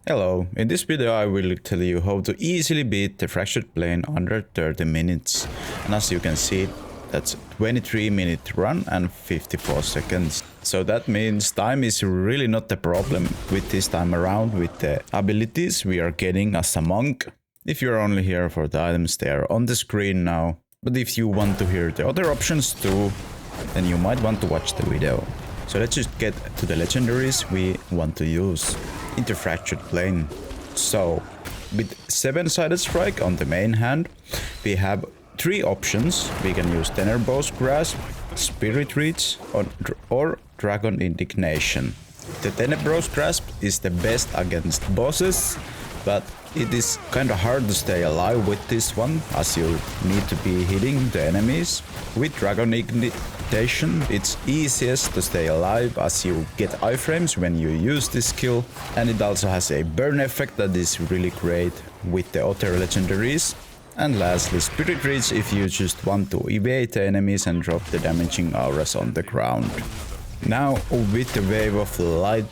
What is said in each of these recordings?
Hello, in this video I will tell you how to easily beat the fractured plane under 30 minutes. And as you can see, that's 23-minute run and 54 seconds. So that means time is really not the problem with this time around with the abilities we are getting as a monk. If you're only here for the items, they are on the screen now. But if you want to hear the other options too, then you might want to watch the video. So let's just get to the legendaries we want to use in the fractured plane. So with 7-sided strike on the main hand, we have 3 options. We can use Tenerbos Grasp, Spirit Reach or Dragon Indignation. The Tenerbos Grasp is the best against bosses, but it is kinda hard to stay alive with this one, as you need to be hitting the enemies. With Dragon Indignation, it's easiest to stay alive as you get iframes when you use this skill, and it also has a burn effect that is really great with the other legendaries. And lastly, Spirit Reach if you just want to evade the enemies and drop the damaging auras on the ground. Now, with the Wave of Light,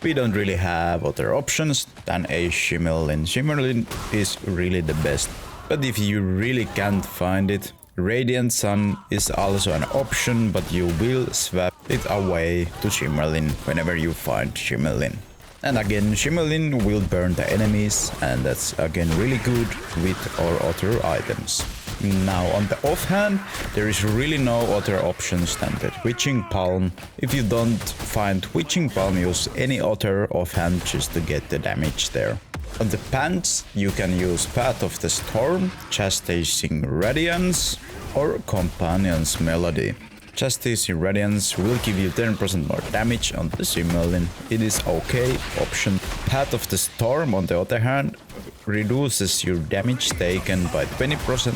we don't really have other options than a Shimmerlin. Shimmerlin is really the best. But if you really can't find it, Radiant Sun is also an option, but you will swap it away to Shimmerlin whenever you find Shimmerlin. And again, Shimmerlin will burn the enemies, and that's again really good with our other items. Now on the offhand, there is really no other options than the Twitching Palm. If you don't find Twitching Palm, use any other offhand just to get the damage there. On the pants, you can use Path of the Storm, Chastising Radiance or Companion's Melody. Chastising Radiance will give you 10% more damage on the Shimmerlin. It is okay option. Path of the Storm on the other hand reduces your damage taken by 20%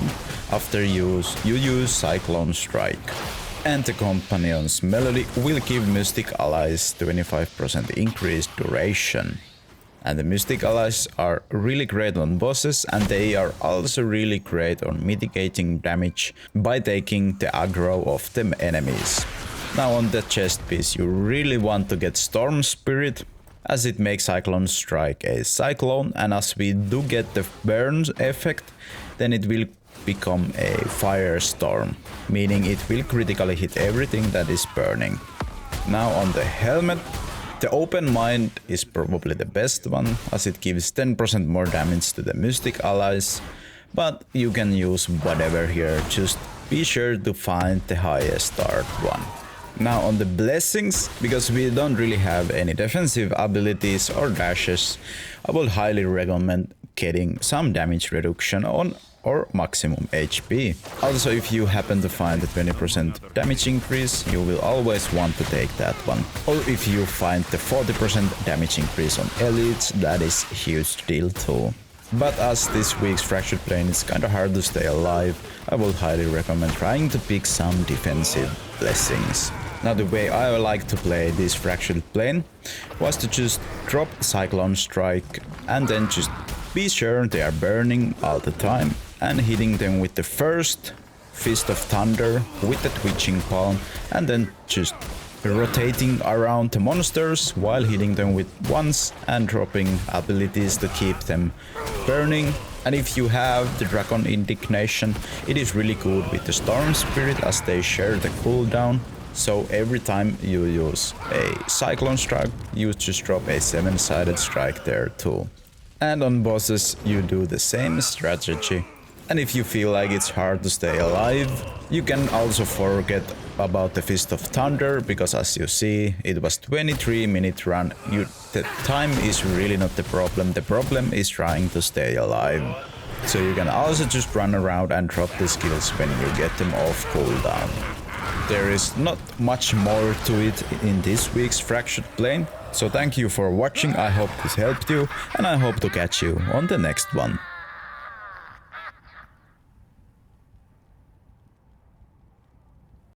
after you use Cyclone Strike. And the Companion's Melody will give Mystic Allies 25% increased duration. And the Mystic Allies are really great on bosses, and they are also really great on mitigating damage by taking the aggro of the enemies. Now on the chest piece, you really want to get Storm Spirit, as it makes Cyclone Strike a Cyclone, and as we do get the burn effect, then it will become a Firestorm, meaning it will critically hit everything that is burning. Now on the helmet, the Open Mind is probably the best one, as it gives 10% more damage to the Mystic Allies, but you can use whatever here, just be sure to find the highest start one. Now on the blessings, because we don't really have any defensive abilities or dashes, I would highly recommend getting some damage reduction on or maximum HP. Also, if you happen to find a 20% damage increase, you will always want to take that one. Or if you find the 40% damage increase on elites, that is a huge deal too. But as this week's fractured plane is kinda hard to stay alive, I would highly recommend trying to pick some defensive blessings. Now the way I like to play this fractured plane was to just drop Cyclone Strike and then just be sure they are burning all the time, and hitting them with the first Fist of Thunder with the Twitching Palm, and then just rotating around the monsters while hitting them with once and dropping abilities to keep them burning. And if you have the Dragon Indignation, it is really good with the Storm Spirit as they share the cooldown. So every time you use a Cyclone Strike, you just drop a 7-sided strike there too. And on bosses, you do the same strategy. And if you feel like it's hard to stay alive, you can also forget about the Fist of Thunder, because as you see, it was 23-minute run. The time is really not the problem is trying to stay alive. So you can also just run around and drop the skills when you get them off cooldown. There is not much more to it in this week's fractured plane. So thank you for watching, I hope this helped you, and I hope to catch you on the next one.